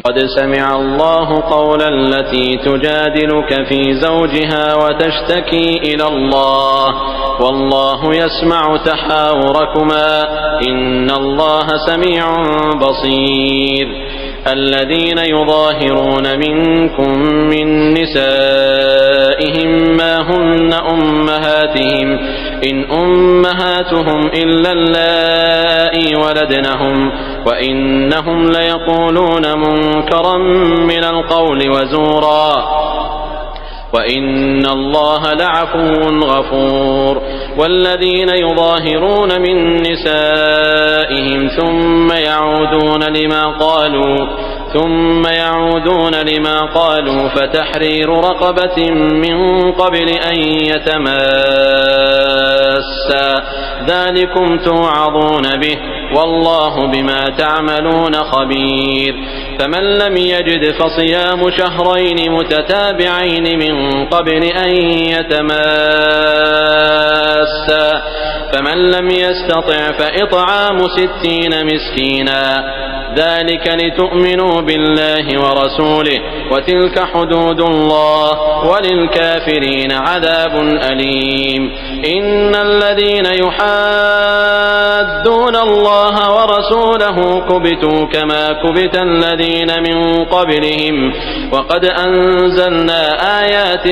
قد سمع الله قول التي تجادلك في زوجها وتشتكي إلى الله والله يسمع تحاوركما إن الله سميع بصير. الذين يظاهرون منكم من نسائهم ما هن أمهاتهم إن أمهاتهم إلا اللائي ولدنهم وإنهم ليقولون منكرا من القول وزورا وإن الله لعفو غفور. والذين يظاهرون من نسائهم ثم يعودون لما قالوا فتحرير رقبة من قبل أن يتماسا ذلكم توعظون به والله بما تعملون خبير. فمن لم يجد فصيام شهرين متتابعين من قبل أن يتماسا فمن لم يستطع فإطعام 60 مسكينا ذلك لتؤمنوا بالله ورسوله وتلك حدود الله وللكافرين عذاب أليم. إن الذين يحادون الله ورسوله كبتوا كما كبت الذين من قبلهم وقد أنزلنا آيات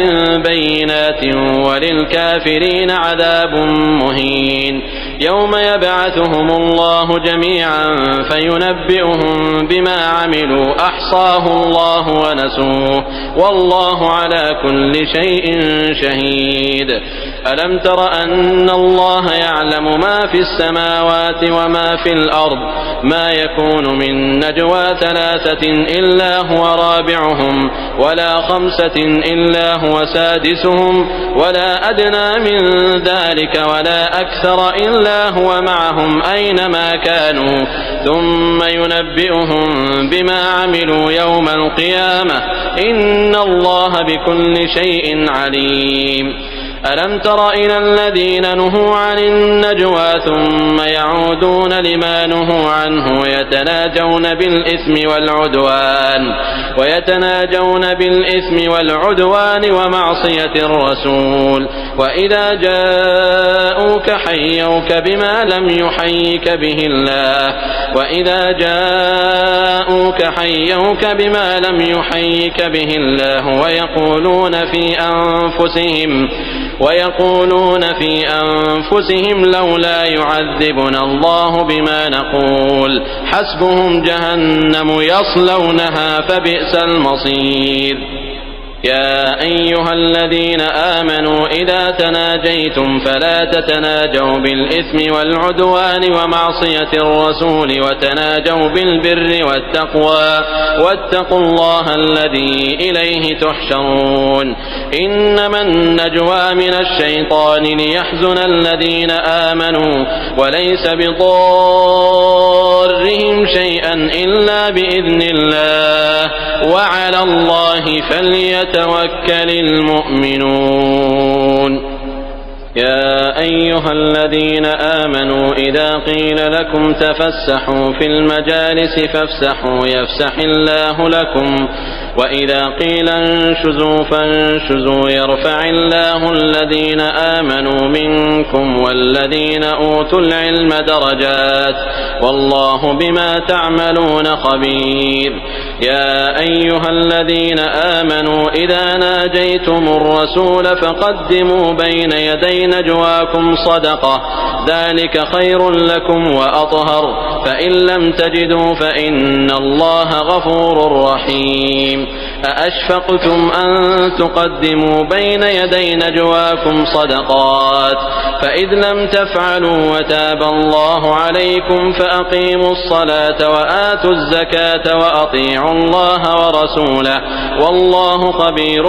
بينات وللكافرين عذاب مهين. يوم يبعثهم الله جميعا فينبئهم بما عملوا أحصاه الله ونسوه والله على كل شيء شهيد. ألم تر أن الله يعلم ما في السماوات وما في الأرض ما يكون من نجوى 3 إلا هو رابعهم ولا 5 إلا هو سادسهم ولا أدنى من ذلك ولا أكثر إلا هو معهم أينما كانوا ثم ينبئهم بما عملوا يوم القيامة إن الله بكل شيء عليم. ألم تر إلى الذين نهوا عن النجوى ثم يعودون لما نهوا عنه ويتناجون بالإثم والعدوان ومعصية الرسول وإذا جاءوك حيوك بما لم يحيك به الله ويقولون في أنفسهم لولا يعذبنا الله بما نقول حسبهم جهنم يصلونها فبئس المصير. يا أيها الذين آمنوا إذا تناجيتم فلا تتناجوا بالإثم والعدوان ومعصية الرسول وتناجوا بالبر والتقوى واتقوا الله الذي إليه تحشرون. إنما النجوى من الشيطان ليحزن الذين آمنوا وليس بضارهم شيئا إلا بإذن الله وعلى الله فليتوكل المؤمنون. يا أيها الذين آمنوا إذا قيل لكم تفسحوا في المجالس فافسحوا يفسح الله لكم وإذا قيل انشزوا فانشزوا يرفع الله الذين آمنوا منكم والذين أوتوا العلم درجات والله بما تعملون خبير. يا أيها الذين آمنوا إذا ناجيتم الرسول فقدموا بين يدي نجواكم صدقة ذلك خير لكم وأطهر فإن لم تجدوا فإن الله غفور رحيم. أأشفقتم أن تقدموا بين يدي نجواكم صدقات فإذ لم تفعلوا وتاب الله عليكم فأقيموا الصلاة وآتوا الزكاة وأطيعوا الله ورسوله والله خبير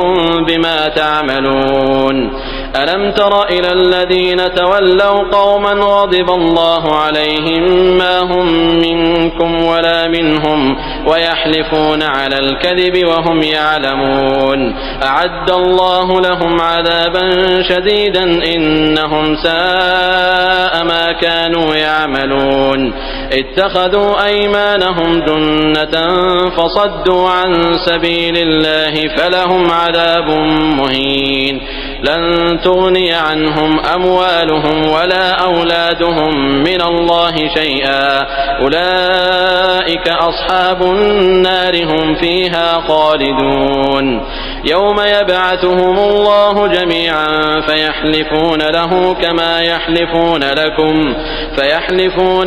بما تعملون. ألم تر إلى الذين تولوا قوما غضب الله عليهم ما هم منكم ولا منهم ويحلفون على الكذب وهم يعلمون أعد الله لهم عذابا شديدا إنهم ساء ما كانوا يعملون اتخذوا أيمانهم جنة فصدوا عن سبيل الله فلهم عذاب مهين لن تغني عنهم أموالهم ولا أولادهم من الله شيئا أولئك أصحاب النار هم فيها خالدون يوم يبعثهم الله جميعا فيحلفون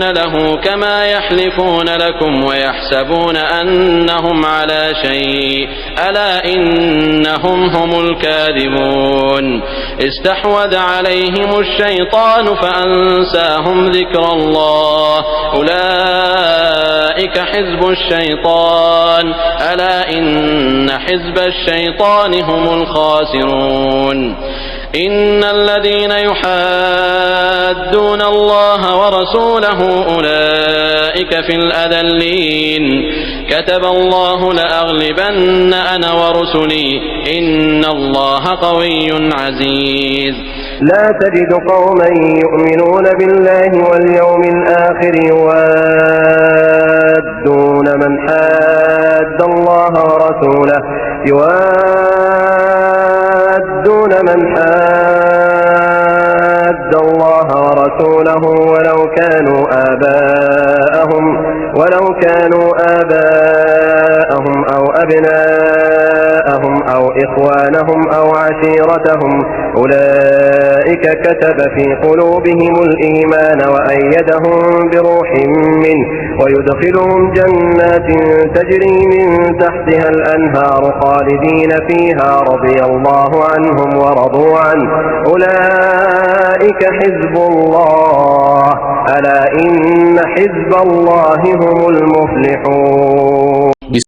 له كما يحلفون لكم ويحسبون أنهم على شيء ألا إنهم هم الكاذبون استحوذ عليهم الشيطان فأنساهم ذكر الله أولئك حزب الشيطان ألا إن حزب الشيطان هم الخاسرون إن الذين يحادون الله ورسوله أولئك في الأذلين كتب الله لأغلبن أنا ورسلي إن الله قوي عزيز لا تجد قوما يؤمنون بالله واليوم الآخر يوادون من حاد الله ورسوله ولو كانوا آباءهم أو أبناءهم أو إخوانهم أو عشيرتهم أولئك كتب في قلوبهم الإيمان وأيدهم بروح منه ويدخلهم جنات تجري من تحتها الأنهار خالدين فيها رضي الله عنهم ورضوا عنه أولئك حزب الله ألا إن حزب الله هم المفلحون.